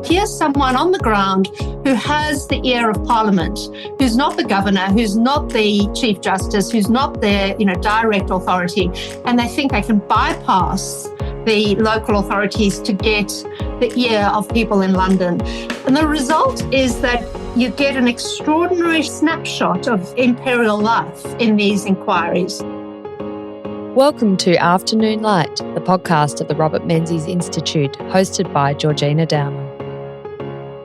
Here's someone on the ground who has the ear of Parliament, who's not the governor, who's not the Chief Justice, who's not their, direct authority, and they think they can bypass the local authorities to get the ear of people in London. And the result is that you get an extraordinary snapshot of imperial life in these inquiries. Welcome to Afternoon Light, the podcast of the Robert Menzies Institute, hosted by Georgina Downer.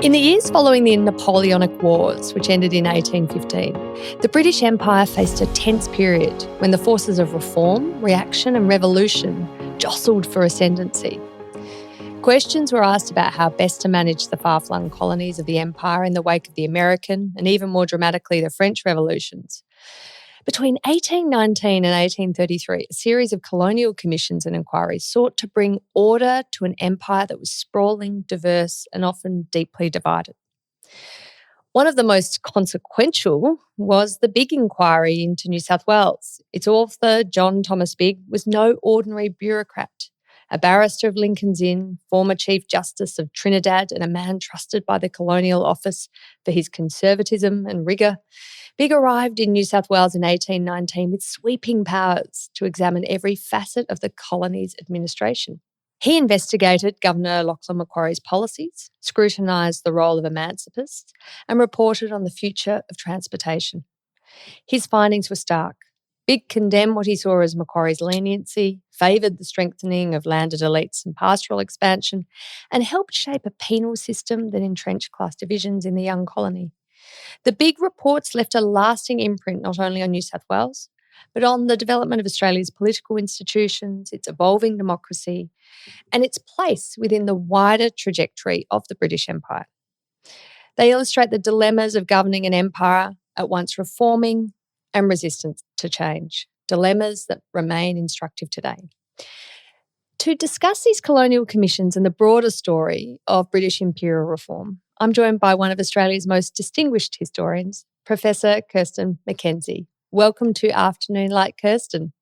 In the years following the Napoleonic Wars, which ended in 1815, the British Empire faced a tense period when the forces of reform, reaction and revolution jostled for ascendancy. Questions were asked about how best to manage the far-flung colonies of the empire in the wake of the American and even more dramatically the French revolutions. Between 1819 and 1833, a series of colonial commissions and inquiries sought to bring order to an empire that was sprawling, diverse and often deeply divided. One of the most consequential was the Bigge Inquiry into New South Wales. Its author, John Thomas Bigge, was no ordinary bureaucrat. A barrister of Lincoln's Inn, former Chief Justice of Trinidad and a man trusted by the Colonial Office for his conservatism and rigour, Bigge arrived in New South Wales in 1819 with sweeping powers to examine every facet of the colony's administration. He investigated Governor Lachlan Macquarie's policies, scrutinised the role of emancipists, and reported on the future of transportation. His findings were stark. Bigge condemned what he saw as Macquarie's leniency, favoured the strengthening of landed elites and pastoral expansion, and helped shape a penal system that entrenched class divisions in the young colony. The Bigge reports left a lasting imprint not only on New South Wales, but on the development of Australia's political institutions, its evolving democracy, and its place within the wider trajectory of the British Empire. They illustrate the dilemmas of governing an empire at once reforming and resistant to change, dilemmas that remain instructive today. To discuss these colonial commissions and the broader story of British imperial reform, I'm joined by one of Australia's most distinguished historians, Professor Kirsten McKenzie. Welcome to Afternoon Light, Kirsten.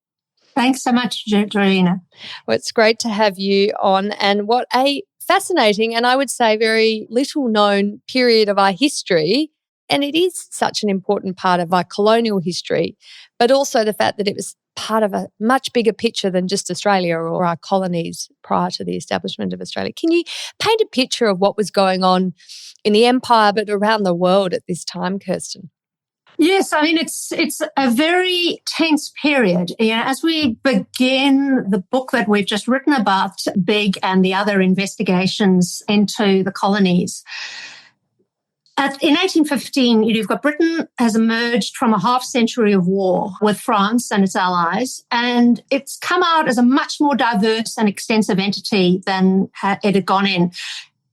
Thanks so much, Georgina. Well, it's great to have you on, and what a fascinating and I would say very little known period of our history. And it is such an important part of our colonial history, but also the fact that it was part of a much bigger picture than just Australia or our colonies prior to the establishment of Australia. Can you paint a picture of what was going on in the empire but around the world at this time, Kirsten? Yes, I mean, it's a very tense period. As we begin the book that we've just written about Bigge and the other investigations into the colonies, in 1815, you've got Britain has emerged from a half century of war with France and its allies, and it's come out as a much more diverse and extensive entity than it had gone in.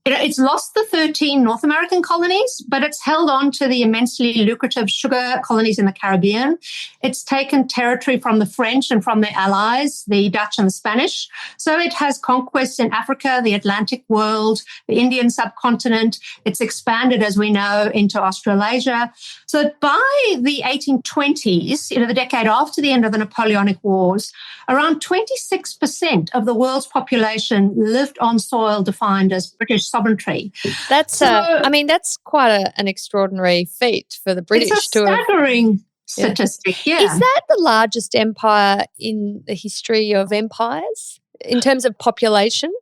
It's lost the 13 North American colonies, but it's held on to the immensely lucrative sugar colonies in the Caribbean. It's taken territory from the French and from their allies, the Dutch and the Spanish. So it has conquests in Africa, the Atlantic world, the Indian subcontinent. It's expanded, as we know, into Australasia. So by the 1820s, the decade after the end of the Napoleonic Wars, around 26% of the world's population lived on soil defined as British sovereignty. That's that's quite an extraordinary feat for the British. It's a staggering statistic, yeah. Is that the largest empire in the history of empires in terms of population?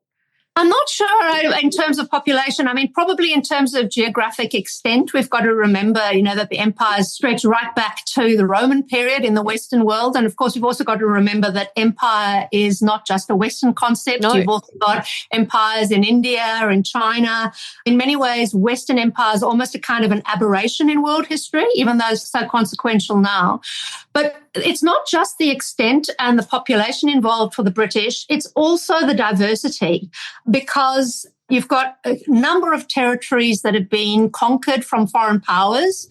I'm not sure in terms of population. I mean, probably in terms of geographic extent, we've got to remember, that the empires stretch right back to the Roman period in the Western world. And of course, we've also got to remember that empire is not just a Western concept. No. You've also got empires in India and China. In many ways, Western empires are almost a kind of an aberration in world history, even though it's so consequential now. But it's not just the extent and the population involved for the British, it's also the diversity, because you've got a number of territories that have been conquered from foreign powers.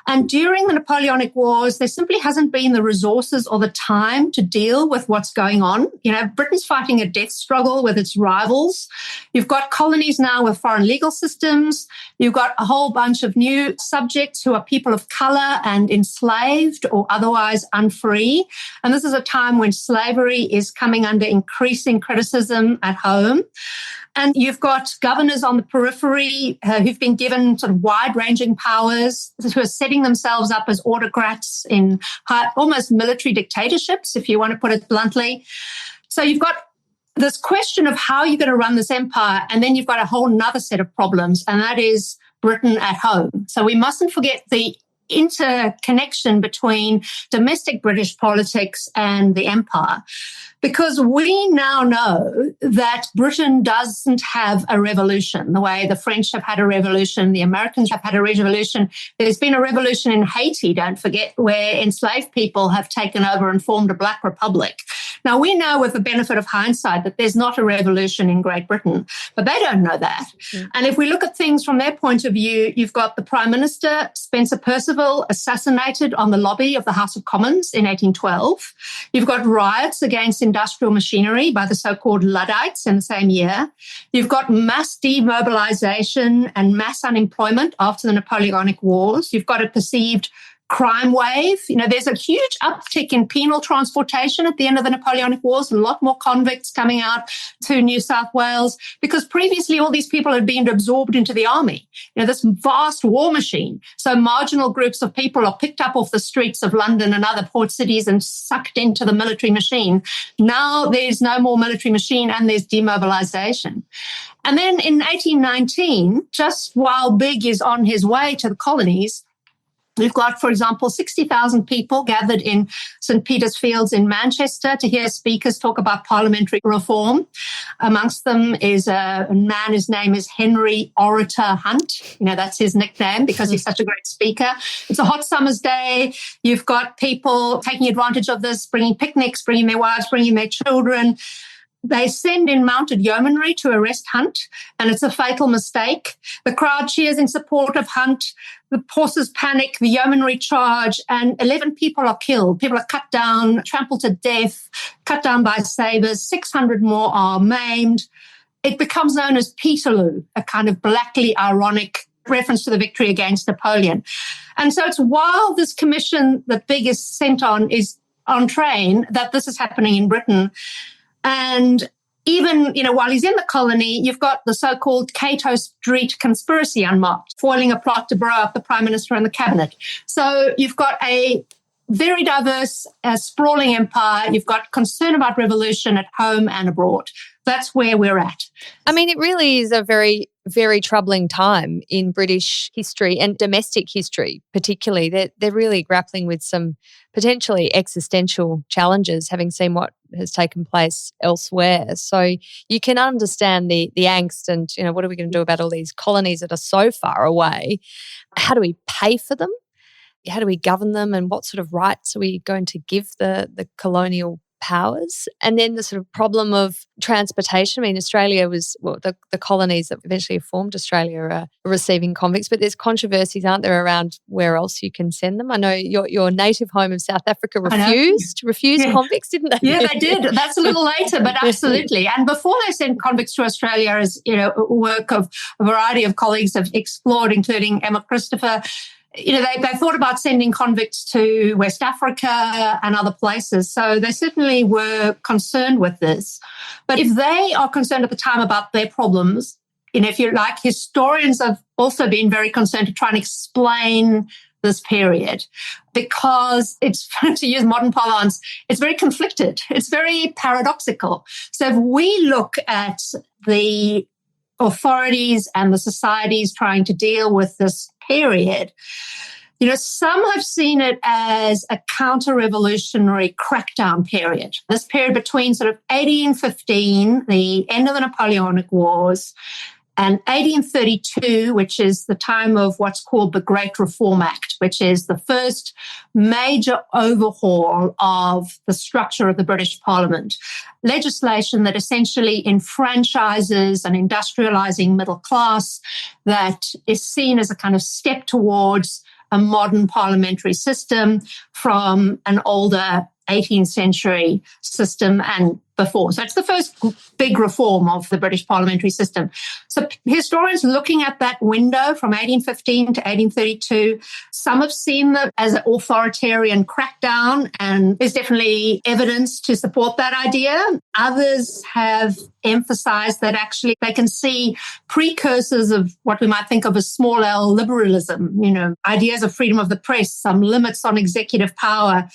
And during the Napoleonic Wars, there simply hasn't been the resources or the time to deal with what's going on. Britain's fighting a death struggle with its rivals. You've got colonies now with foreign legal systems. You've got a whole bunch of new subjects who are people of colour and enslaved or otherwise unfree. And this is a time when slavery is coming under increasing criticism at home. And you've got governors on the periphery who've been given sort of wide-ranging powers, who are setting themselves up as autocrats in almost military dictatorships, if you want to put it bluntly. So you've got this question of how you're going to run this empire, and then you've got a whole nother set of problems, and that is Britain at home. So we mustn't forget the interconnection between domestic British politics and the empire, because we now know that Britain doesn't have a revolution the way the French have had a revolution, the Americans have had a revolution. There's been a revolution in Haiti, don't forget, where enslaved people have taken over and formed a black republic. Now, we know with the benefit of hindsight that there's not a revolution in Great Britain, but they don't know that. And if we look at things from their point of view, you've got the Prime Minister, Spencer Perceval, assassinated on the lobby of the House of Commons in 1812. You've got riots against industrial machinery by the so-called Luddites in the same year. You've got mass demobilization and mass unemployment after the Napoleonic Wars. You've got a perceived crime wave. There's a huge uptick in penal transportation at the end of the Napoleonic Wars, a lot more convicts coming out to New South Wales, because previously all these people had been absorbed into the army, this vast war machine. So marginal groups of people are picked up off the streets of London and other port cities and sucked into the military machine. Now there's no more military machine and there's demobilization. And then in 1819, just while Bigge is on his way to the colonies, we've got, for example, 60,000 people gathered in St. Peter's Fields in Manchester to hear speakers talk about parliamentary reform. Amongst them is a man whose name is Henry Orator Hunt. That's his nickname because he's such a great speaker. It's a hot summer's day. You've got people taking advantage of this, bringing picnics, bringing their wives, bringing their children. They send in mounted yeomanry to arrest Hunt, and it's a fatal mistake. The crowd cheers in support of Hunt. The horses panic, the yeomanry charge, and 11 people are killed. People are cut down, trampled to death, cut down by sabres. 600 more are maimed. It becomes known as Peterloo, a kind of blackly ironic reference to the victory against Napoleon. And so it's while this commission that Bigge is sent on is on train that this is happening in Britain. And even, while he's in the colony, you've got the so-called Cato Street conspiracy unmarked, foiling a plot to blow up the Prime Minister and the cabinet. So you've got a very diverse, sprawling empire. You've got concern about revolution at home and abroad. That's where we're at. I mean, it really is a very, very troubling time in British history and domestic history, particularly. They're really grappling with some potentially existential challenges, having seen what has taken place elsewhere. So you can understand the angst and, what are we going to do about all these colonies that are so far away? How do we pay for them? How do we govern them? And what sort of rights are we going to give the colonial powers? And then the sort of problem of transportation. I mean, Australia was, the colonies that eventually formed Australia are receiving convicts, but there's controversies, aren't there, around where else you can send them? I know your native home of South Africa refused convicts, didn't they? Yeah, they did. That's a little later, but absolutely. And before they sent convicts to Australia, as work of a variety of colleagues have explored, including Emma Christopher, they thought about sending convicts to West Africa and other places. So they certainly were concerned with this. But if they are concerned at the time about their problems, if you like, historians have also been very concerned to try and explain this period, because it's, to use modern parlance, it's very conflicted. It's very paradoxical. So if we look at the authorities and the societies trying to deal with this period, some have seen it as a counter-revolutionary crackdown period. This period between sort of 1815, the end of the Napoleonic Wars, and 1832, which is the time of what's called the Great Reform Act, which is the first major overhaul of the structure of the British Parliament. Legislation that essentially enfranchises an industrialising middle class, that is seen as a kind of step towards a modern parliamentary system from an older 18th century system and before. So it's the first big reform of the British parliamentary system. So historians looking at that window from 1815 to 1832, some have seen that as an authoritarian crackdown, and there's definitely evidence to support that idea. Others have emphasized that actually they can see precursors of what we might think of as small L liberalism, ideas of freedom of the press, some limits on executive power,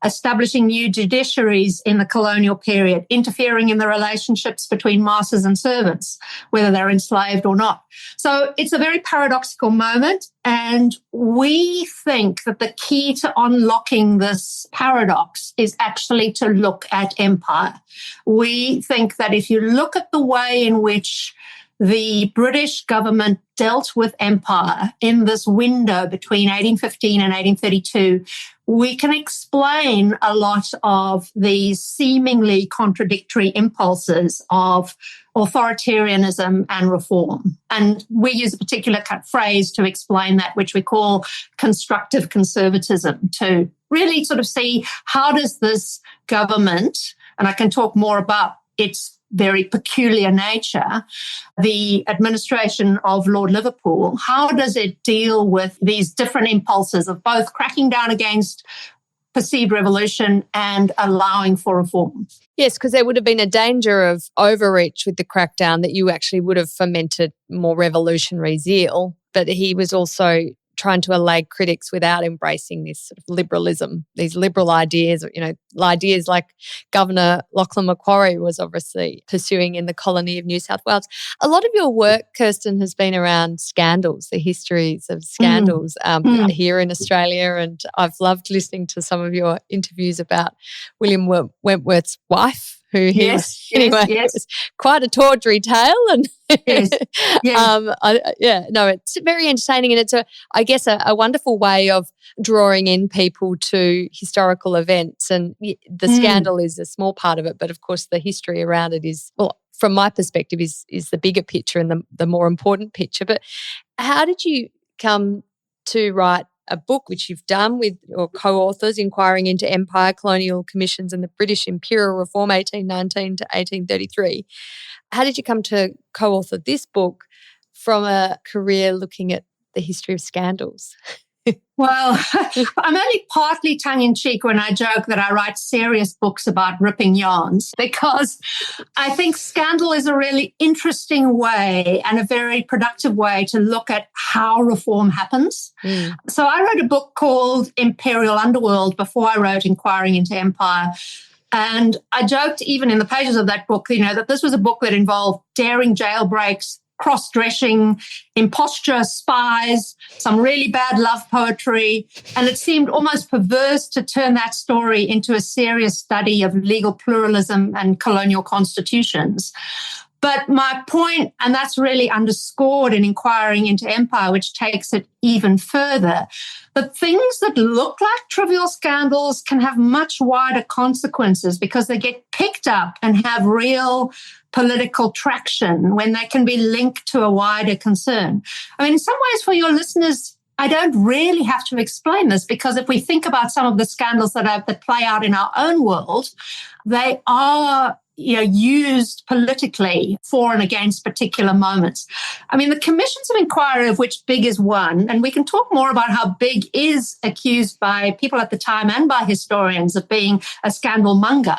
establishing new judiciaries in the colonial period, interfering in the relationships between masters and servants, whether they're enslaved or not. So it's a very paradoxical moment. And we think that the key to unlocking this paradox is actually to look at empire. We think that if you look at the way in which the British government dealt with empire in this window between 1815 and 1832, we can explain a lot of these seemingly contradictory impulses of authoritarianism and reform. And we use a particular phrase to explain that, which we call constructive conservatism, to really sort of see how does this government, and I can talk more about its very peculiar nature, the administration of Lord Liverpool, how does it deal with these different impulses of both cracking down against perceived revolution and allowing for reform? Yes, because there would have been a danger of overreach with the crackdown, that you actually would have fomented more revolutionary zeal. But he was also trying to allay critics without embracing this sort of liberalism, these liberal ideas, ideas like Governor Lachlan Macquarie was obviously pursuing in the colony of New South Wales. A lot of your work, Kirsten, has been around scandals, the histories of scandals here in Australia, and I've loved listening to some of your interviews about William Wentworth's wife, who he was, it was quite a tawdry tale, and it's very entertaining, and it's I guess a wonderful way of drawing in people to historical events, and the scandal is a small part of it, but of course the history around it is, well, from my perspective, is the bigger picture and the more important picture. But how did you come to write a book, which you've done with your co-authors, inquiring into empire, colonial commissions and the British Imperial Reform 1819 to 1833. How did you come to co-author this book from a career looking at the history of scandals? Well, I'm only partly tongue-in-cheek when I joke that I write serious books about ripping yarns, because I think scandal is a really interesting way and a very productive way to look at how reform happens. So I wrote a book called Imperial Underworld before I wrote Inquiring into Empire. And I joked even in the pages of that book, that this was a book that involved daring jailbreaks, cross-dressing, imposture, spies, some really bad love poetry. And it seemed almost perverse to turn that story into a serious study of legal pluralism and colonial constitutions. But my point, and that's really underscored in Inquiring into Empire, which takes it even further, the things that look like trivial scandals can have much wider consequences because they get picked up and have real political traction when they can be linked to a wider concern. I mean, in some ways, for your listeners, I don't really have to explain this, because if we think about some of the scandals that play out in our own world, they are used politically for and against particular moments. I mean, the commissions of inquiry, of which Bigge is one, and we can talk more about how Bigge is accused by people at the time and by historians of being a scandal monger,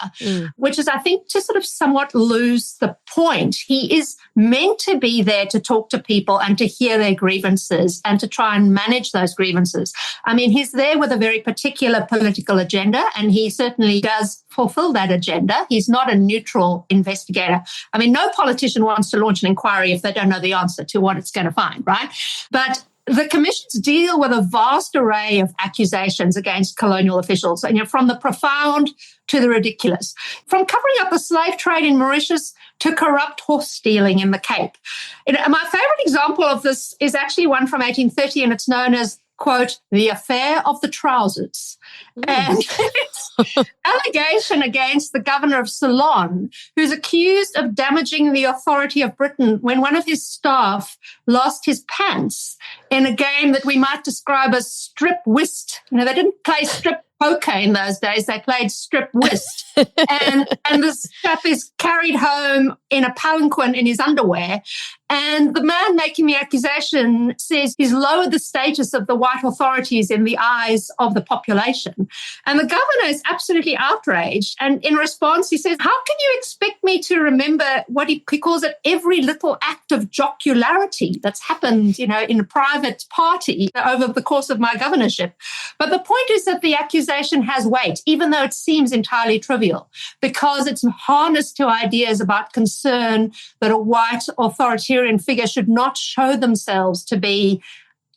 which is, I think, to sort of somewhat lose the point. He is meant to be there to talk to people and to hear their grievances and to try and manage those grievances. I mean, he's there with a very particular political agenda, and he certainly does fulfill that agenda. He's not a neutral investigator. I mean, no politician wants to launch an inquiry if they don't know the answer to what it's going to find, right? But the commissions deal with a vast array of accusations against colonial officials, from the profound to the ridiculous, from covering up the slave trade in Mauritius to corrupt horse stealing in the Cape. My favorite example of this is actually one from 1830, and it's known as quote, the affair of the trousers. And it's allegation against the governor of Ceylon, who's accused of damaging the authority of Britain when one of his staff lost his pants in a game that we might describe as strip whist. You know, they didn't play strip poker in those days. They played strip whist. and this chap is carried home in a palanquin in his underwear. And the man making the accusation says he's lowered the status of the white authorities in the eyes of the population. And the governor is absolutely outraged. And in response, he says, how can you expect me to remember what he calls it, every little act of jocularity that's happened, you know, in a private party over the course of my governorship? But the point is that the accusation has weight, even though it seems entirely trivial, because it's harnessed to ideas about concern that a white authoritarian figure should not show themselves to be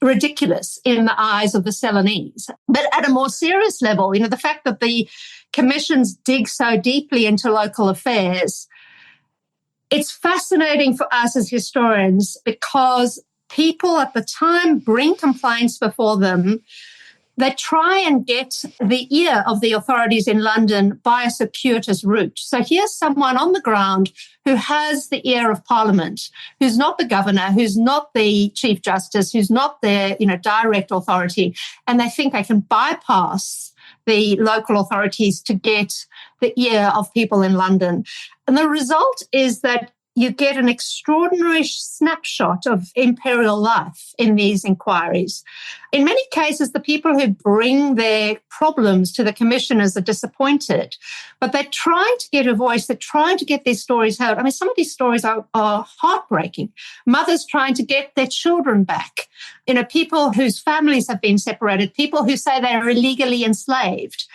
ridiculous in the eyes of the Ceylonese. But at a more serious level, you know, the fact that the commissions dig so deeply into local affairs, it's fascinating for us as historians because people at the time bring complaints before them. They try and get the ear of the authorities in London by a circuitous route. So here's someone on the ground who has the ear of Parliament, who's not the governor, who's not the Chief Justice, who's not their, you know, direct authority, and they think they can bypass the local authorities to get the ear of people in London. And the result is that you get an extraordinary snapshot of imperial life in these inquiries. In many cases, the people who bring their problems to the commissioners are disappointed, but they're trying to get a voice, they're trying to get these stories heard. I mean, some of these stories are heartbreaking. Mothers trying to get their children back, you know, people whose families have been separated, people who say they are illegally enslaved.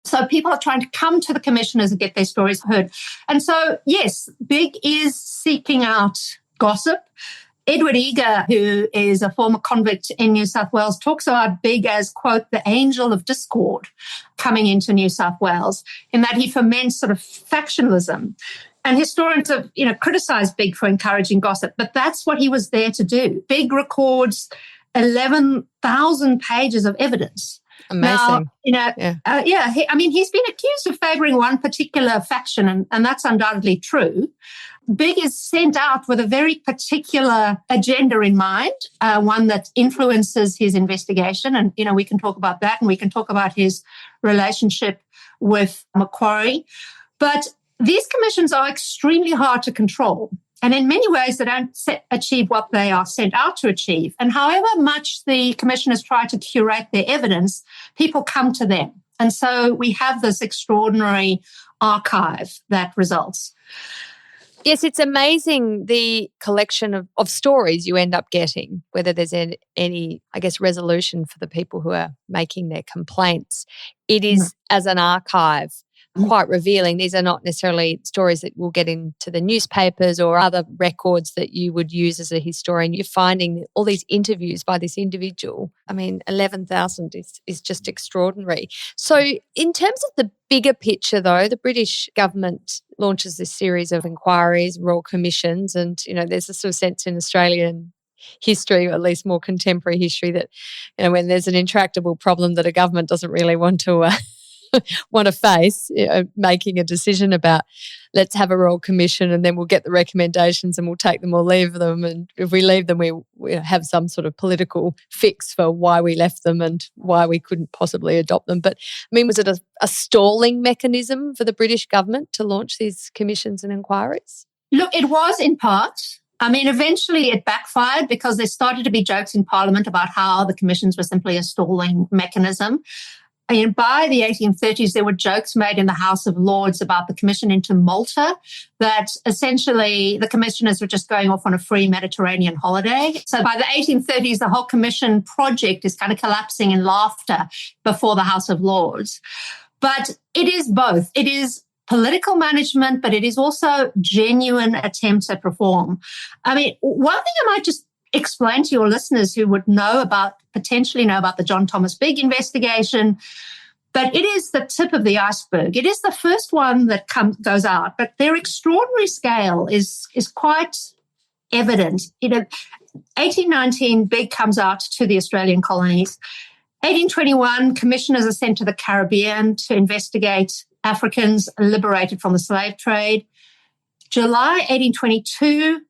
So people are trying to come to the commissioners and get their stories heard. And so, yes, Bigge is seeking out gossip. Edward Eager, who is a former convict in New South Wales, talks about Bigge as, quote, the angel of discord coming into New South Wales, in that he foments sort of factionalism. And historians have, you know, criticised Bigge for encouraging gossip, but that's what he was there to do. Bigge records 11,000 pages of evidence. Amazing. Now, he's been accused of favouring one particular faction, and that's undoubtedly true. Bigge is sent out with a very particular agenda in mind, one that influences his investigation. And, you know, we can talk about that, and we can talk about his relationship with Macquarie. But these commissions are extremely hard to control. And in many ways, they don't achieve what they are sent out to achieve. And however much the commissioners try to curate their evidence, people come to them. And so we have this extraordinary archive that results. Yes, it's amazing the collection of stories you end up getting, whether there's any, I guess, resolution for the people who are making their complaints. It is, as an archive, quite revealing. These are not necessarily stories that will get into the newspapers or other records that you would use as a historian. You're finding all these interviews by this individual. I mean, 11,000 is just extraordinary. So in terms of the bigger picture, though, the British government launches this series of inquiries, royal commissions, and, you know, there's a sort of sense in Australian history, or at least more contemporary history, that, you know, when there's an intractable problem that a government doesn't really want to face, you know, making a decision about, let's have a royal commission and then we'll get the recommendations and we'll take them or leave them. And if we leave them, we have some sort of political fix for why we left them and why we couldn't possibly adopt them. But I mean, was it a stalling mechanism for the British government to launch these commissions and inquiries? Look, it was in part. I mean, eventually it backfired because there started to be jokes in Parliament about how the commissions were simply a stalling mechanism. I mean, by the 1830s, there were jokes made in the House of Lords about the commission into Malta, that essentially the commissioners were just going off on a free Mediterranean holiday. So by the 1830s, the whole commission project is kind of collapsing in laughter before the House of Lords. But it is both. It is political management, but it is also genuine attempts at reform. I mean, one thing I might just explain to your listeners who would potentially know about the John Thomas Bigge investigation, but it is the tip of the iceberg. It is the first one that goes out, but their extraordinary scale is quite evident. You know, 1819, Bigge comes out to the Australian colonies. 1821, commissioners are sent to the Caribbean to investigate Africans liberated from the slave trade. July 1822,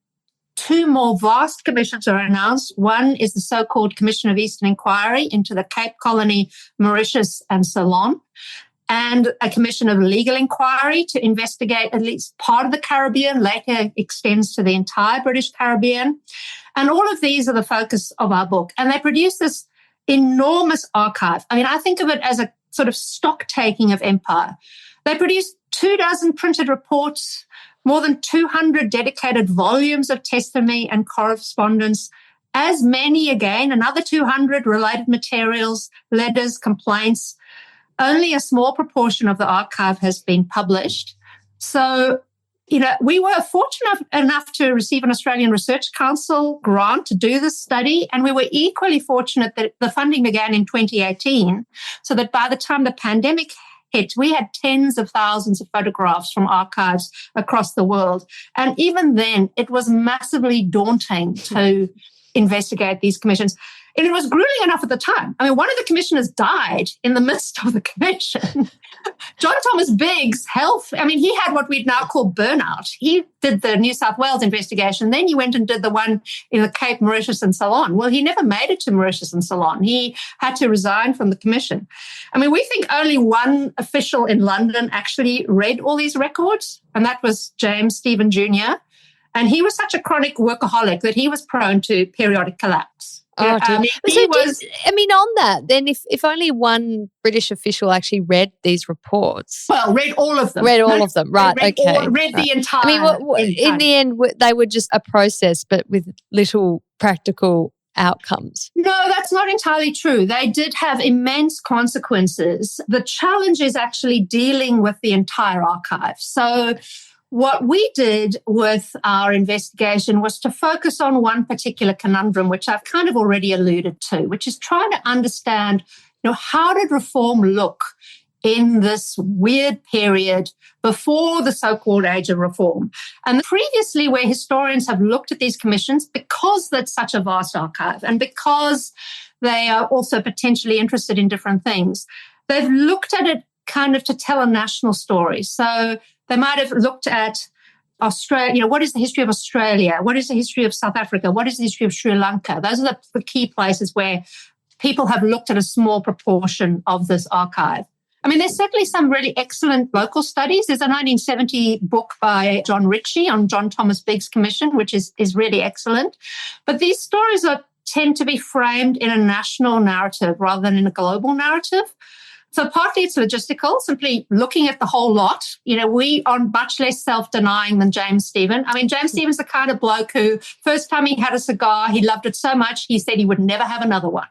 two more vast commissions are announced. One is the so-called Commission of Eastern Inquiry into the Cape Colony, Mauritius and Ceylon, and a Commission of Legal Inquiry to investigate at least part of the Caribbean, later extends to the entire British Caribbean. And all of these are the focus of our book. And they produce this enormous archive. I mean, I think of it as a sort of stock taking of empire. They produce 24 printed reports, more than 200 dedicated volumes of testimony and correspondence, as many again, another 200 related materials, letters, complaints. Only a small proportion of the archive has been published. So, we were fortunate enough to receive an Australian Research Council grant to do this study, and we were equally fortunate that the funding began in 2018, so that by the time the pandemic hit, we had tens of thousands of photographs from archives across the world. And even then, it was massively daunting to investigate these commissions. And it was grueling enough at the time. I mean, one of the commissioners died in the midst of the commission. John Thomas Bigge's health, I mean, he had what we'd now call burnout. He did the New South Wales investigation. Then he went and did the one in the Cape, Mauritius and Ceylon. Well, he never made it to Mauritius and Ceylon. He had to resign from the commission. I mean, we think only one official in London actually read all these records, and that was James Stephen Jr. And he was such a chronic workaholic that he was prone to periodic collapse. On that, then if only one British official actually read these reports. Well, read all of them. Read all of them, right, read okay. Read the entire. I mean, in the end, they were just a process, but with little practical outcomes. No, that's not entirely true. They did have immense consequences. The challenge is actually dealing with the entire archive. So what we did with our investigation was to focus on one particular conundrum, which I've kind of already alluded to, which is trying to understand, how did reform look in this weird period before the so-called age of reform? And previously, where historians have looked at these commissions, because that's such a vast archive and because they are also potentially interested in different things, they've looked at it kind of to tell a national story. So they might have looked at Australia, what is the history of Australia? What is the history of South Africa? What is the history of Sri Lanka? Those are the key places where people have looked at a small proportion of this archive. I mean, there's certainly some really excellent local studies. There's a 1970 book by John Ritchie on John Thomas Bigge's commission, which is really excellent. But these stories tend to be framed in a national narrative rather than in a global narrative. So partly it's logistical, simply looking at the whole lot. We are much less self-denying than James Stephen. I mean, James Stephen's the kind of bloke who, first time he had a cigar, he loved it so much, he said he would never have another one.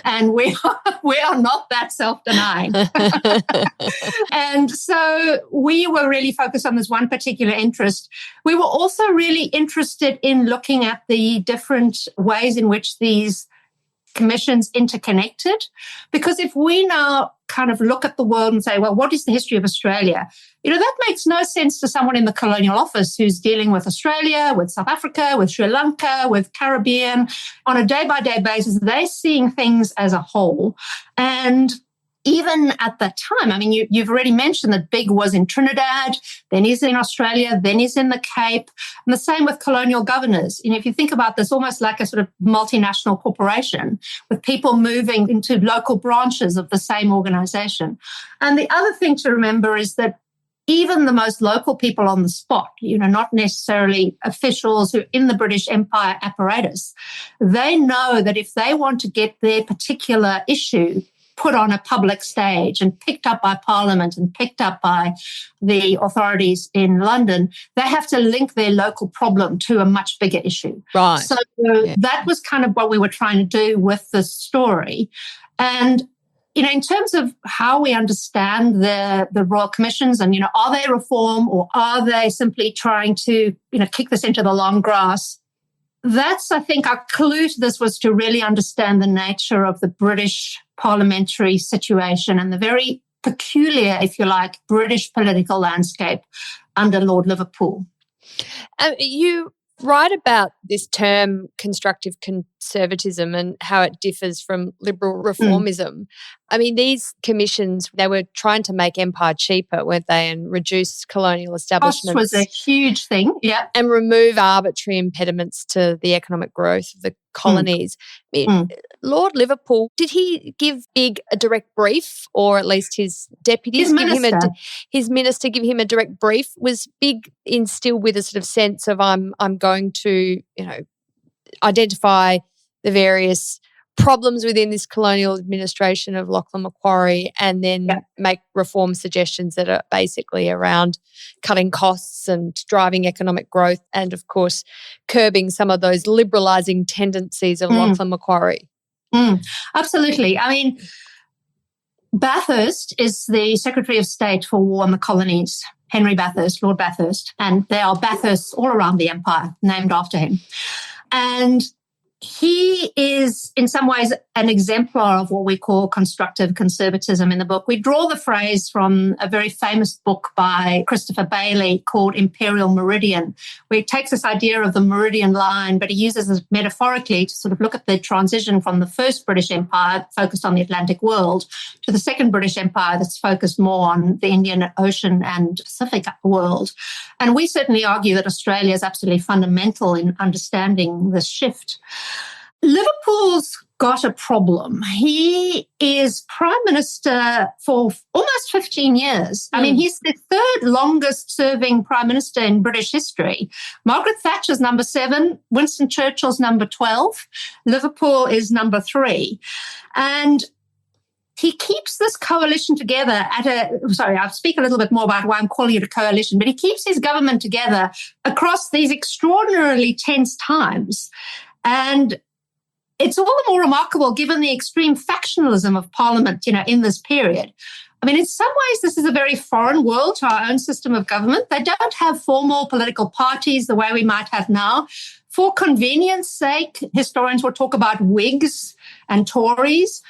And we are not that self-denying. And so we were really focused on this one particular interest. We were also really interested in looking at the different ways in which these commissions interconnected. Because if we now kind of look at the world and say, well, what is the history of Australia? That makes no sense to someone in the colonial office who's dealing with Australia, with South Africa, with Sri Lanka, with Caribbean. On a day-by-day basis, they're seeing things as a whole. And even at that time, I mean, you've already mentioned that Bigge was in Trinidad, then he's in Australia, then he's in the Cape, and the same with colonial governors. If you think about this, almost like a sort of multinational corporation with people moving into local branches of the same organization. And the other thing to remember is that even the most local people on the spot, not necessarily officials who are in the British Empire apparatus, they know that if they want to get their particular issue put on a public stage and picked up by Parliament and picked up by the authorities in London, they have to link their local problem to a much bigger issue. Right. So that was kind of what we were trying to do with this story. And, in terms of how we understand the Royal Commissions and, are they reform or are they simply trying to, kick this into the long grass? That's, I think, our clue to this was to really understand the nature of the British parliamentary situation and the very peculiar, if you like, British political landscape under Lord Liverpool. You write about this term constructive conservatism and how it differs from liberal reformism. I mean, these commissions, they were trying to make empire cheaper, weren't they, and reduce colonial establishments. Cost was a huge thing, yeah. And remove arbitrary impediments to the economic growth of the colonies. Lord Liverpool, did he give Bigge a direct brief, or at least his deputies his minister give him a direct brief? Was Bigge instilled with a sort of sense of I'm going to, identify the various problems within this colonial administration of Lachlan Macquarie and then make reform suggestions that are basically around cutting costs and driving economic growth and, of course, curbing some of those liberalising tendencies of Lachlan Macquarie? Absolutely. I mean, Bathurst is the Secretary of State for War and the Colonies, Henry Bathurst, Lord Bathurst, and there are Bathursts all around the empire named after him. And he is, in some ways, an exemplar of what we call constructive conservatism in the book. We draw the phrase from a very famous book by Christopher Bailey called Imperial Meridian, where he takes this idea of the meridian line, but he uses it metaphorically to sort of look at the transition from the first British Empire, focused on the Atlantic world, to the second British Empire that's focused more on the Indian Ocean and Pacific world. And we certainly argue that Australia is absolutely fundamental in understanding this shift. Liverpool's got a problem. He is Prime Minister for almost 15 years. I mean, he's the third longest serving Prime Minister in British history. Margaret Thatcher's number 7, Winston Churchill's number 12, Liverpool is number 3. And he keeps this coalition together I'll speak a little bit more about why I'm calling it a coalition, but he keeps his government together across these extraordinarily tense times. And it's all the more remarkable given the extreme factionalism of Parliament, in this period. I mean, in some ways, this is a very foreign world to our own system of government. They don't have formal political parties the way we might have now. For convenience sake, historians will talk about Whigs and Tories,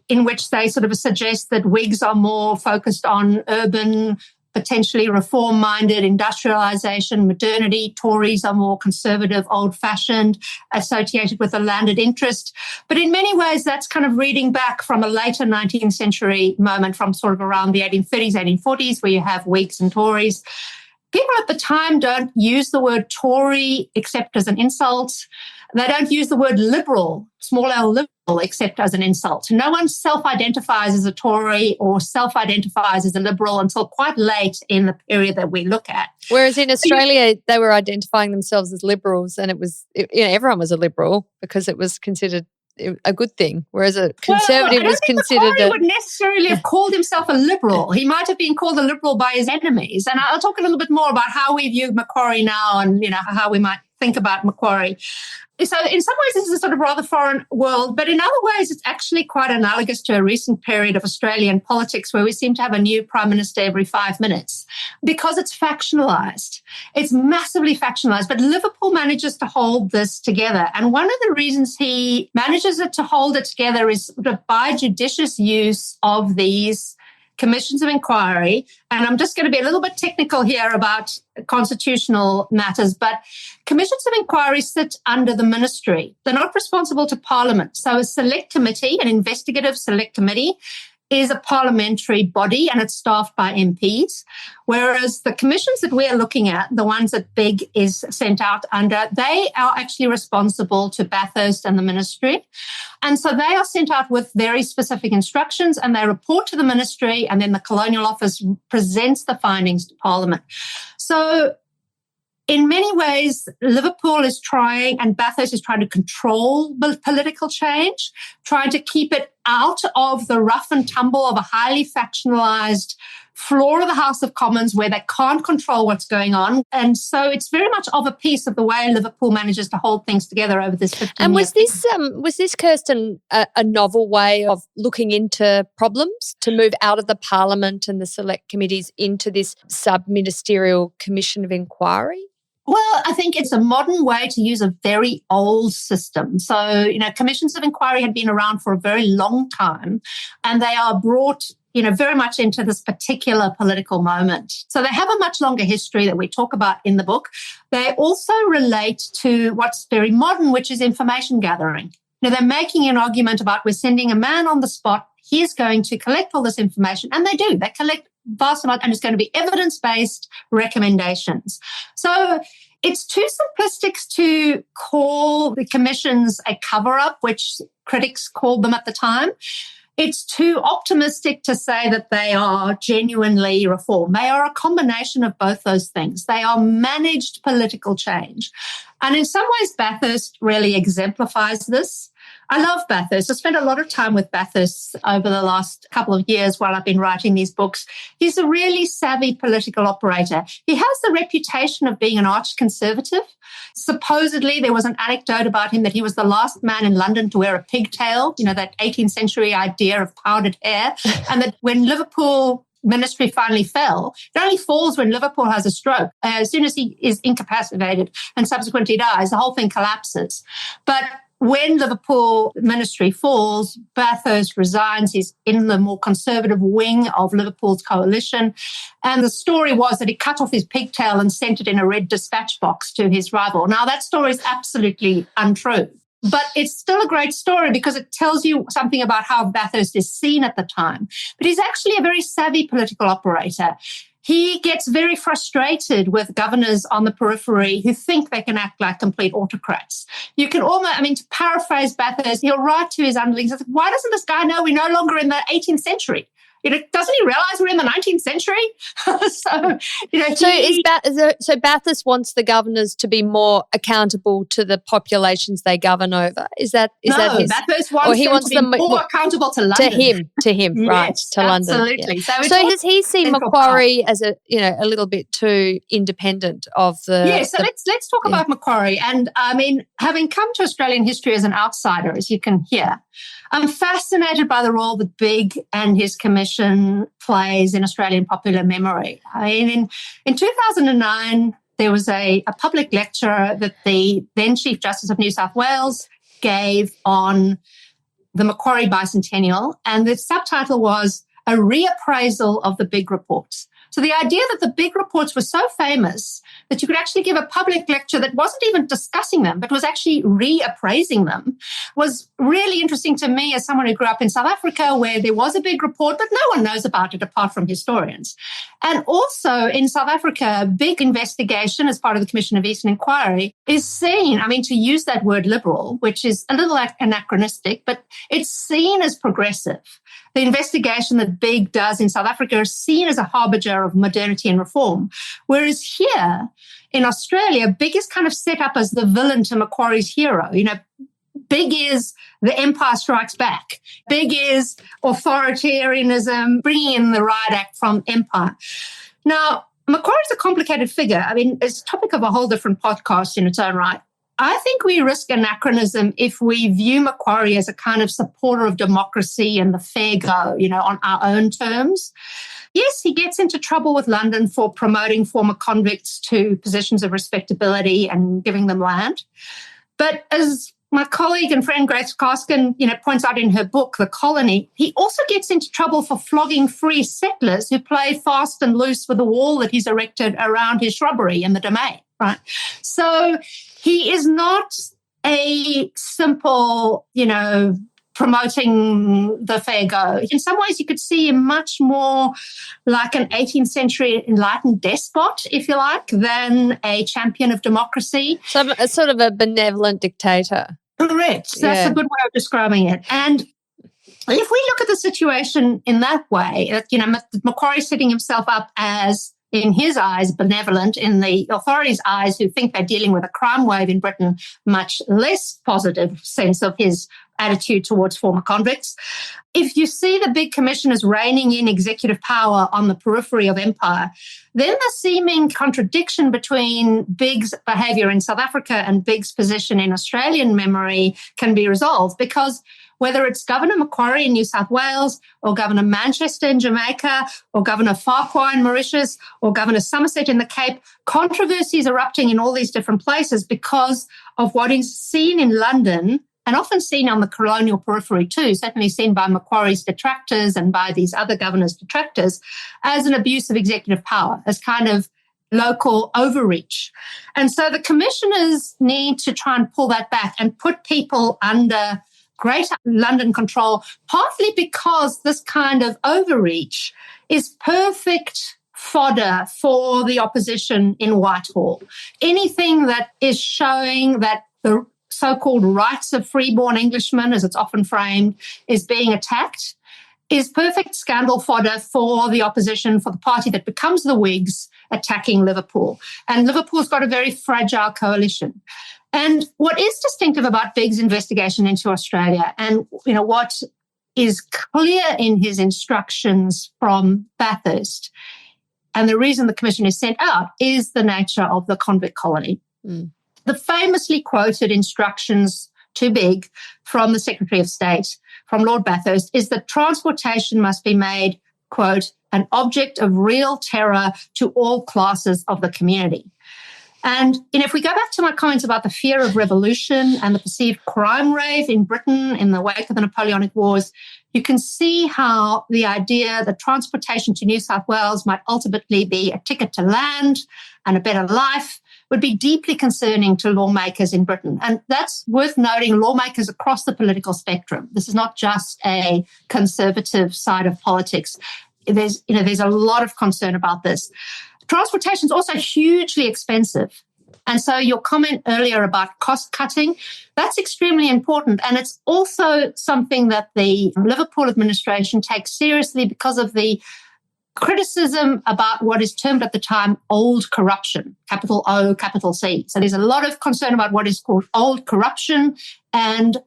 in which they sort of suggest that Whigs are more focused on urban, potentially reform-minded industrialisation, modernity. Tories are more conservative, old-fashioned, associated with a landed interest. But in many ways, that's kind of reading back from a later 19th century moment from sort of around the 1830s, 1840s, where you have Whigs and Tories. People at the time don't use the word Tory except as an insult. They don't use the word liberal, small l liberal, except as an insult. No one self-identifies as a Tory or self-identifies as a liberal until quite late in the period that we look at. Whereas in Australia, they were identifying themselves as liberals, and everyone was a liberal because it was considered a good thing, whereas a conservative was considered Macquarie would necessarily have called himself a liberal. He might have been called a liberal by his enemies. And I'll talk a little bit more about how we view Macquarie now and, how we might think about Macquarie. So in some ways, this is a sort of rather foreign world, but in other ways, it's actually quite analogous to a recent period of Australian politics where we seem to have a new prime minister every 5 minutes because it's factionalised. It's massively factionalised, but Liverpool manages to hold this together. And one of the reasons he manages to hold it together is by judicious use of these commissions of inquiry. And I'm just going to be a little bit technical here about constitutional matters, but commissions of inquiry sit under the ministry. They're not responsible to Parliament. So a select committee, an investigative select committee, is a parliamentary body and it's staffed by MPs, whereas the commissions that we're looking at, the ones that Bigge is sent out under, they are actually responsible to Bathurst and the ministry. And so they are sent out with very specific instructions and they report to the ministry and then the Colonial Office presents the findings to Parliament. So in many ways, Liverpool is trying and Bathurst is trying to control political change, trying to keep it out of the rough and tumble of a highly factionalised floor of the House of Commons where they can't control what's going on. And so it's very much of a piece of the way Liverpool manages to hold things together over this 15 years. And was this, Kirsten, a novel way of looking into problems to move out of the Parliament and the select committees into this sub-ministerial commission of inquiry? Well, I think it's a modern way to use a very old system. So, commissions of inquiry had been around for a very long time and they are brought very much into this particular political moment. So they have a much longer history that we talk about in the book. They also relate to what's very modern, which is information gathering. They're making an argument about we're sending a man on the spot. He's going to collect all this information. And they do. They collect vast amount, and it's going to be evidence-based recommendations. So it's too simplistic to call the commissions a cover-up, which critics called them at the time. It's too optimistic to say that they are genuinely reform. They are a combination of both those things. They are managed political change. And in some ways, Bathurst really exemplifies this. I love Bathurst. I spent a lot of time with Bathurst over the last couple of years while I've been writing these books. He's a really savvy political operator. He has the reputation of being an arch conservative. Supposedly, there was an anecdote about him that he was the last man in London to wear a pigtail, that 18th century idea of powdered hair, and that when Liverpool ministry finally fell, it only falls when Liverpool has a stroke. As soon as he is incapacitated and subsequently dies, the whole thing collapses. But when Liverpool ministry falls, Bathurst resigns. He's in the more conservative wing of Liverpool's coalition. And the story was that he cut off his pigtail and sent it in a red dispatch box to his rival. Now, that story is absolutely untrue. But it's still a great story because it tells you something about how Bathurst is seen at the time. But he's actually a very savvy political operator. He gets very frustrated with governors on the periphery who think they can act like complete autocrats. You can almost, to paraphrase Bathurst, he'll write to his underlings, why doesn't this guy know we're no longer in the 18th century? Doesn't he realize we're in the 19th century? So Bathurst wants the governors to be more accountable to the populations they govern over. Is that his? Bathurst wants them to be more accountable to London. To him, right? Yes, to London. Absolutely. Yeah. So does he see Macquarie as a little bit too independent of the? Yeah. So let's talk about Macquarie. And having come to Australian history as an outsider, as you can hear, I'm fascinated by the role that Bigge and his commission plays in Australian popular memory. In 2009, there was a public lecture that the then Chief Justice of New South Wales gave on the Macquarie Bicentennial, and the subtitle was A Reappraisal of the Bigge Reports. So the idea that the Bigge Reports were so famous that you could actually give a public lecture that wasn't even discussing them, but was actually reappraising them, was really interesting to me as someone who grew up in South Africa where there was a Bigge Report, but no one knows about it apart from historians. And also in South Africa, Bigge investigation as part of the Commission of Eastern Inquiry is seen, to use that word liberal, which is a little anachronistic, but it's seen as progressive. The investigation that Bigge does in South Africa is seen as a harbinger of modernity and reform. Whereas here in Australia, Bigge is kind of set up as the villain to Macquarie's hero. Bigge is the Empire Strikes Back. Bigge is authoritarianism, bringing in the riot act from empire. Now, Macquarie's a complicated figure. It's a topic of a whole different podcast in its own right. I think we risk anachronism if we view Macquarie as a kind of supporter of democracy and the fair go, on our own terms. Yes, he gets into trouble with London for promoting former convicts to positions of respectability and giving them land. But as my colleague and friend Grace Koskin, points out in her book, The Colony, he also gets into trouble for flogging free settlers who play fast and loose with the wall that he's erected around his shrubbery in the Domain, right? So he is not a simple, promoting the fair go. In some ways, you could see him much more like an 18th century enlightened despot, if you like, than a champion of democracy. So sort of a benevolent dictator. Correct. That's a good way of describing it. And if we look at the situation in that way, Macquarie setting himself up as, in his eyes, benevolent, in the authorities' eyes who think they're dealing with a crime wave in Britain, much less positive sense of his attitude towards former convicts. If you see the Bigge Commission as reining in executive power on the periphery of empire, then the seeming contradiction between Bigge's behaviour in South Africa and Bigge's position in Australian memory can be resolved, because whether it's Governor Macquarie in New South Wales or Governor Manchester in Jamaica or Governor Farquhar in Mauritius or Governor Somerset in the Cape, controversy is erupting in all these different places because of what is seen in London and often seen on the colonial periphery too, certainly seen by Macquarie's detractors and by these other governors' detractors, as an abuse of executive power, as kind of local overreach. And so the commissioners need to try and pull that back and put people under greater London control, partly because this kind of overreach is perfect fodder for the opposition in Whitehall. Anything that is showing that the so-called rights of freeborn Englishmen, as it's often framed, is being attacked, is perfect scandal fodder for the opposition, for the party that becomes the Whigs attacking Liverpool. And Liverpool's got a very fragile coalition. And what is distinctive about Bigge's investigation into Australia, and what is clear in his instructions from Bathurst, and the reason the commission is sent out, is the nature of the convict colony. The famously quoted instructions to Bigge from the Secretary of State, from Lord Bathurst, is that transportation must be made, quote, an object of real terror to all classes of the community. And if we go back to my comments about the fear of revolution and the perceived crime rave in Britain in the wake of the Napoleonic Wars, you can see how the idea that transportation to New South Wales might ultimately be a ticket to land and a better life would be deeply concerning to lawmakers in Britain. And that's worth noting, lawmakers across the political spectrum. This is not just a conservative side of politics. There's a lot of concern about this. Transportation is also hugely expensive. And so your comment earlier about cost cutting, that's extremely important. And it's also something that the Liverpool administration takes seriously because of the criticism about what is termed at the time old corruption, capital O, capital C. So there's a lot of concern about what is called old corruption, and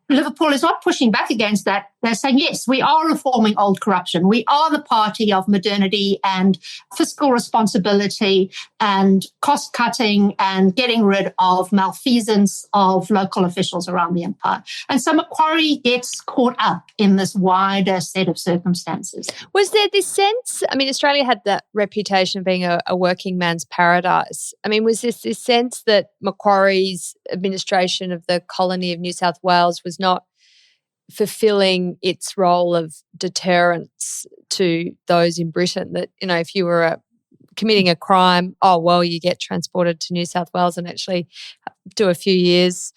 Liverpool is not pushing back against that. They're saying, yes, we are reforming old corruption. We are the party of modernity and fiscal responsibility and cost cutting and getting rid of malfeasance of local officials around the empire. And so Macquarie gets caught up in this wider set of circumstances. Was there this sense, Australia had that reputation of being a working man's paradise. Was this sense that Macquarie's administration of the colony of New South Wales was not fulfilling its role of deterrence to those in Britain, that, if you were committing a crime, you get transported to New South Wales and actually do a few years,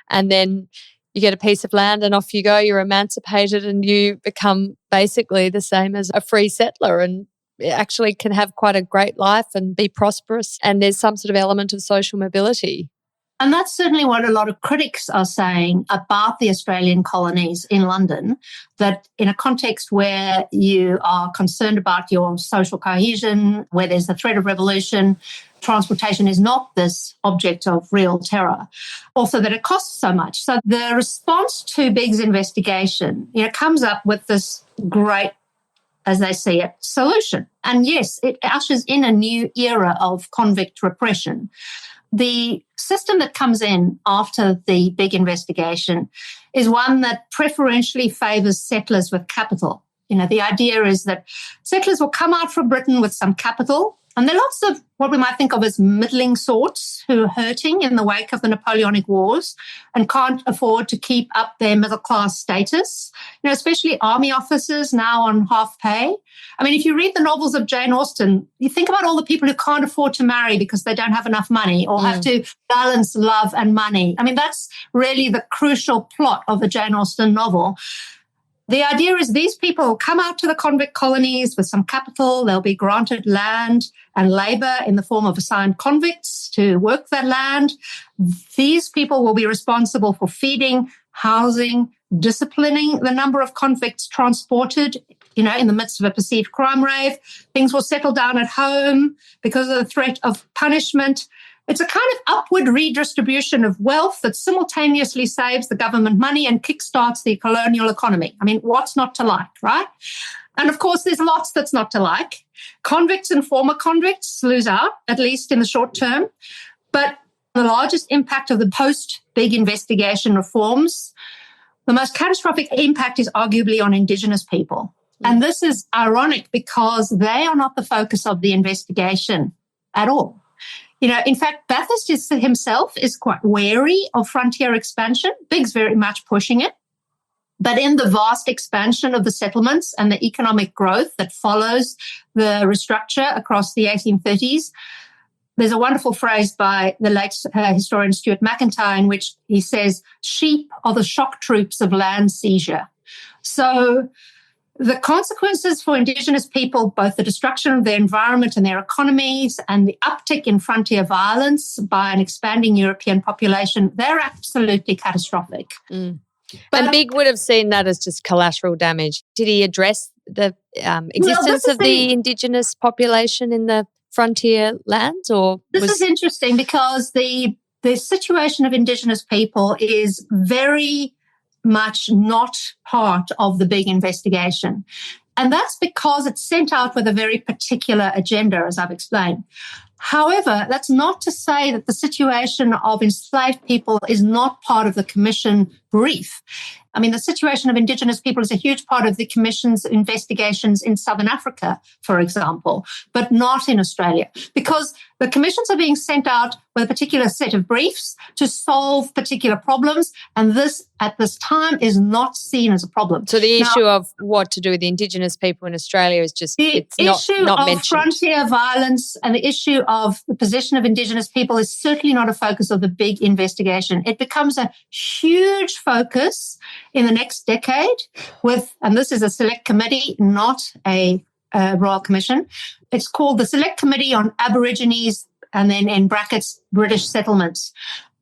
and then you get a piece of land and off you go, you're emancipated and you become basically the same as a free settler and actually can have quite a great life and be prosperous, and there's some sort of element of social mobility. And that's certainly what a lot of critics are saying about the Australian colonies in London, that in a context where you are concerned about your social cohesion, where there's the threat of revolution, transportation is not this object of real terror. Also that it costs so much. So the response to Bigge's investigation, comes up with this great, as they see it, solution. And yes, it ushers in a new era of convict repression. The system that comes in after the Bigge investigation is one that preferentially favours settlers with capital. The idea is that settlers will come out from Britain with some capital, and there are lots of what we might think of as middling sorts who are hurting in the wake of the Napoleonic Wars and can't afford to keep up their middle-class status, especially army officers now on half pay. If you read the novels of Jane Austen, you think about all the people who can't afford to marry because they don't have enough money or have to balance love and money. That's really the crucial plot of a Jane Austen novel. The idea is these people will come out to the convict colonies with some capital. They'll be granted land and labour in the form of assigned convicts to work that land. These people will be responsible for feeding, housing, disciplining the number of convicts transported, in the midst of a perceived crime rave. Things will settle down at home because of the threat of punishment. It's a kind of upward redistribution of wealth that simultaneously saves the government money and kickstarts the colonial economy. What's not to like, right? And of course, there's lots that's not to like. Convicts and former convicts lose out, at least in the short term. But the largest impact of the post-Bigge investigation reforms, the most catastrophic impact is arguably on Indigenous people. And this is ironic because they are not the focus of the investigation at all. In fact, Bathurst himself is quite wary of frontier expansion. Bigge's very much pushing it. But in the vast expansion of the settlements and the economic growth that follows the restructure across the 1830s, there's a wonderful phrase by the late historian Stuart McIntyre in which he says, sheep are the shock troops of land seizure. So the consequences for Indigenous people, both the destruction of their environment and their economies and the uptick in frontier violence by an expanding European population, they're absolutely catastrophic. But Bigge would have seen that as just collateral damage. Did he address the existence of the Indigenous population in the frontier lands? This is interesting because the situation of Indigenous people is very much not part of the Bigge investigation. And that's because it's sent out with a very particular agenda, as I've explained. However, that's not to say that the situation of enslaved people is not part of the Commission brief. I mean, the situation of Indigenous people is a huge part of the Commission's investigations in Southern Africa, for example, but not in Australia, because the commissions are being sent out with a particular set of briefs to solve particular problems, and this, at this time, is not seen as a problem. So the issue of what to do with the Indigenous people in Australia is just it's not mentioned. Frontier violence and the issue of the position of Indigenous people is certainly not a focus of the Bigge investigation. It becomes a huge focus in the next decade and this is a select committee, not a Royal Commission. It's called the Select Committee on Aborigines and then in brackets, British Settlements.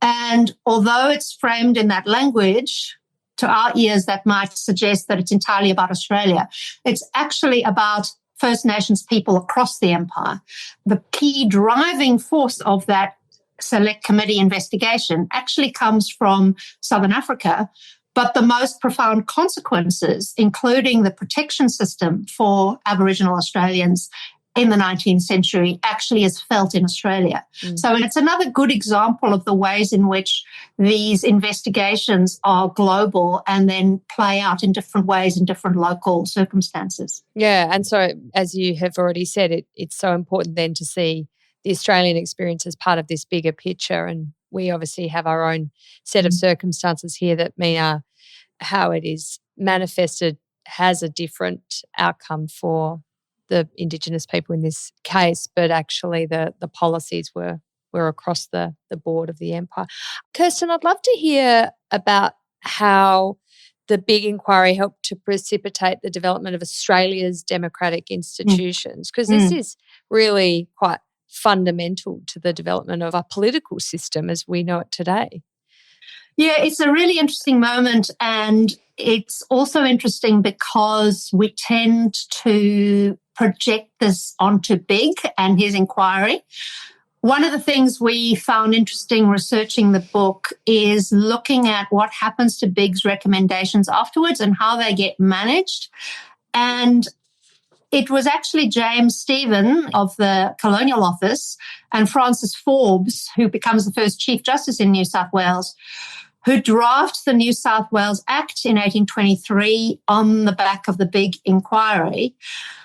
And although it's framed in that language, to our ears that might suggest that it's entirely about Australia, it's actually about First Nations people across the empire. The key driving force of that Select Committee investigation actually comes from Southern Africa, but the most profound consequences, including the protection system for Aboriginal Australians in the 19th century, actually is felt in Australia. So it's another good example of the ways in which these investigations are global and then play out in different ways in different local circumstances. Yeah, and so as you have already said, it's so important then to see the Australian experience as part of this bigger picture, and we obviously have our own set of circumstances here that mean how it is manifested has a different outcome for the Indigenous people in this case, but actually the policies were across the board of the empire. Kirsten, I'd love to hear about how the Bigge inquiry helped to precipitate the development of Australia's democratic institutions, because this is really quite fundamental to the development of our political system as we know it today. Yeah, it's a really interesting moment, and it's also interesting because we tend to project this onto Bigge and his inquiry. One of the things we found interesting researching the book is looking at what happens to Bigge's recommendations afterwards and how they get managed. And it was actually James Stephen of the Colonial Office and Francis Forbes, who becomes the first Chief Justice in New South Wales, who drafted the New South Wales Act in 1823 on the back of the Bigge inquiry.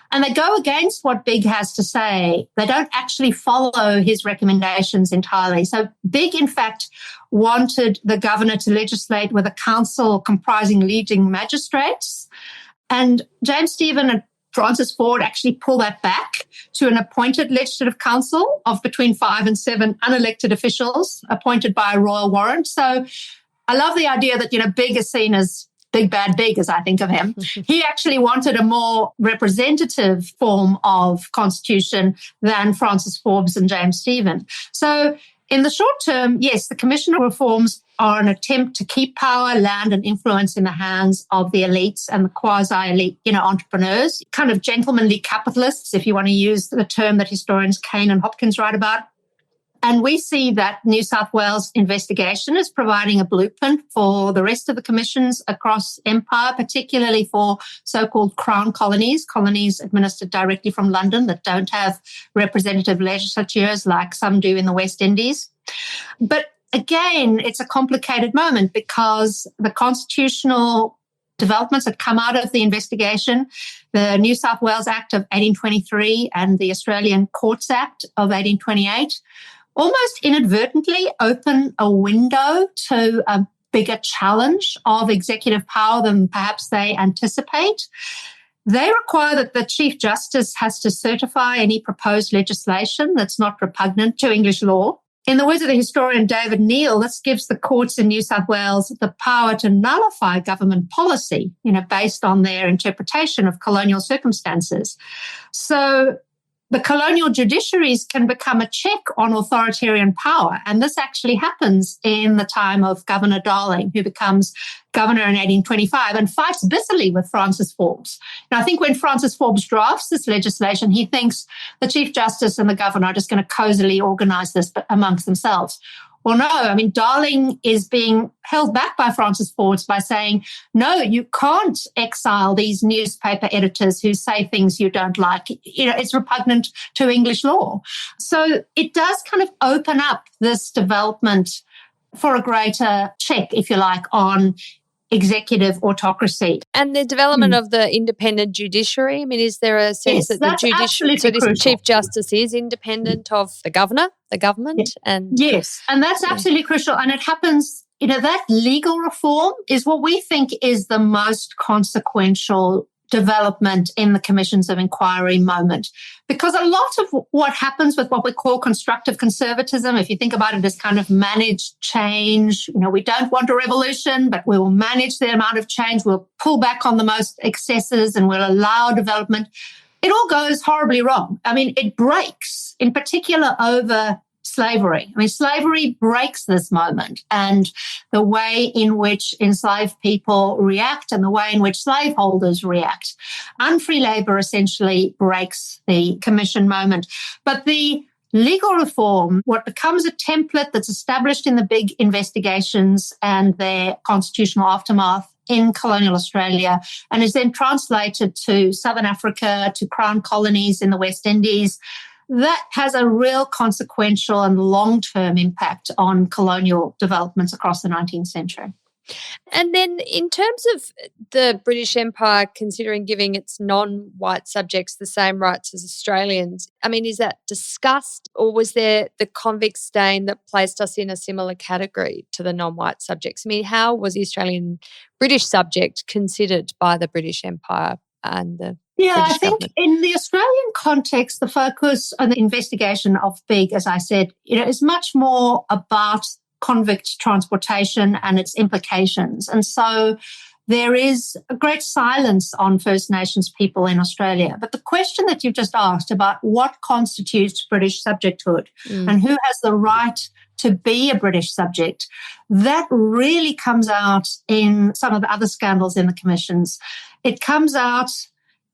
And they go against what Bigge has to say. They don't actually follow his recommendations entirely. So Bigge, in fact, wanted the governor to legislate with a council comprising leading magistrates. And James Stephen and Francis Ford actually pull that back to an appointed legislative council of between 5 and 7 unelected officials appointed by a royal warrant. So I love the idea that, Bigge is seen as big, bad Bigge, as I think of him. He actually wanted a more representative form of constitution than Francis Forbes and James Stephen. So in the short term, yes, the commission reforms are an attempt to keep power, land, and influence in the hands of the elites and the quasi-elite, entrepreneurs, kind of gentlemanly capitalists, if you want to use the term that historians Kane and Hopkins write about. And we see that New South Wales investigation is providing a blueprint for the rest of the commissions across empire, particularly for so-called crown colonies administered directly from London that don't have representative legislatures like some do in the West Indies. But again, it's a complicated moment because the constitutional developments that come out of the investigation, the New South Wales Act of 1823 and the Australian Courts Act of 1828, almost inadvertently open a window to a bigger challenge of executive power than perhaps they anticipate. They require that the Chief Justice has to certify any proposed legislation that's not repugnant to English law. In the words of the historian David Neal, this gives the courts in New South Wales the power to nullify government policy, based on their interpretation of colonial circumstances. So the colonial judiciaries can become a check on authoritarian power. And this actually happens in the time of Governor Darling, who becomes governor in 1825 and fights bitterly with Francis Forbes. Now, I think when Francis Forbes drafts this legislation, he thinks the Chief Justice and the governor are just going to cozily organise this amongst themselves. Well, no, Darling is being held back by Francis Forbes by saying, no, you can't exile these newspaper editors who say things you don't like. It's repugnant to English law. So it does kind of open up this development for a greater check, if you like, on executive autocracy. And the development of the independent judiciary, is there a sense that the judiciary, so this crucial. Chief Justice is independent of the governor, the government? Yes, and that's absolutely crucial. And it happens, that legal reform is what we think is the most consequential development in the commissions of inquiry moment. Because a lot of what happens with what we call constructive conservatism, if you think about it as kind of managed change, we don't want a revolution, but we will manage the amount of change. We'll pull back on the most excesses and we'll allow development. It all goes horribly wrong. It breaks, in particular over slavery. Slavery breaks this moment, and the way in which enslaved people react and the way in which slaveholders react. Unfree labour essentially breaks the commission moment. But the legal reform, what becomes a template that's established in the big investigations and their constitutional aftermath in colonial Australia, and is then translated to Southern Africa, to Crown colonies in the West Indies, that has a real consequential and long-term impact on colonial developments across the 19th century. And then in terms of the British Empire considering giving its non-white subjects the same rights as Australians, is that discussed, or was there the convict stain that placed us in a similar category to the non-white subjects? How was the Australian British subject considered by the British Empire and the British government? In the Australian context, the focus on the investigation of Bigge, as I said, is much more about convict transportation and its implications. And so there is a great silence on First Nations people in Australia. But the question that you've just asked about what constitutes British subjecthood and who has the right to be a British subject, that really comes out in some of the other scandals in the commissions. It comes out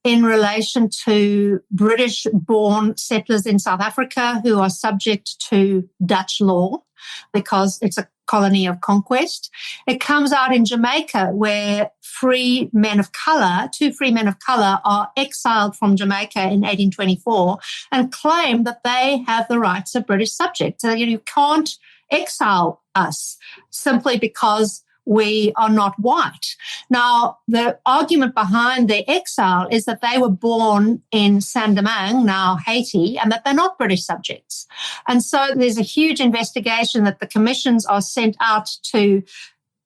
in relation to British-born settlers in South Africa who are subject to Dutch law because it's a colony of conquest. It comes out in Jamaica where two free men of colour are exiled from Jamaica in 1824 and claim that they have the rights of British subjects. So you can't exile us simply because we are not white. Now, the argument behind their exile is that they were born in Saint-Domingue, now Haiti, and that they're not British subjects. And so there's a huge investigation that the commissions are sent out to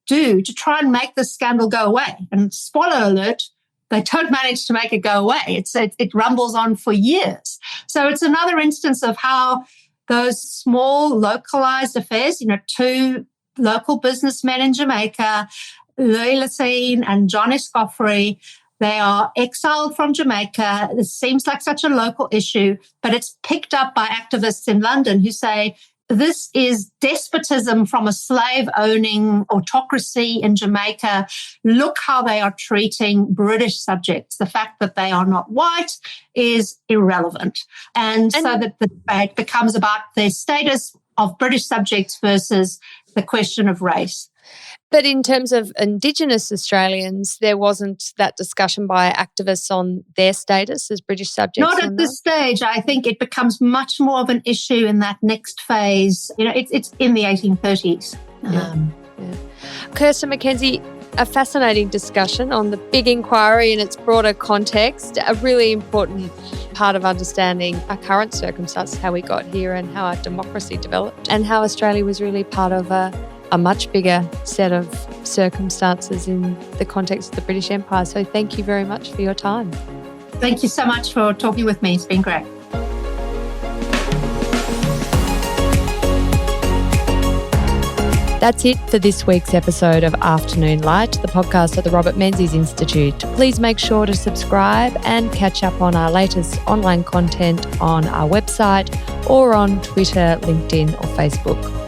do to try and make this scandal go away. And spoiler alert, they don't manage to make it go away. It rumbles on for years. So it's another instance of how those small localized affairs, two local businessmen in Jamaica, Louis Lacine and John Escoffrey, they are exiled from Jamaica. This seems like such a local issue, but it's picked up by activists in London who say, this is despotism from a slave-owning autocracy in Jamaica. Look how they are treating British subjects. The fact that they are not white is irrelevant. And so that the debate becomes about their status of British subjects versus the question of race. But in terms of Indigenous Australians, there wasn't that discussion by activists on their status as British subjects? Not at this stage. I think it becomes much more of an issue in that next phase. It's in the 1830s. Kirsten McKenzie, a fascinating discussion on the Bigge inquiry in its broader context, a really important part of understanding our current circumstances, how we got here and how our democracy developed, and how Australia was really part of a much bigger set of circumstances in the context of the British Empire. So thank you very much for your time. Thank you so much for talking with me. It's been great. That's it for this week's episode of Afternoon Light, the podcast of the Robert Menzies Institute. Please make sure to subscribe and catch up on our latest online content on our website or on Twitter, LinkedIn or Facebook.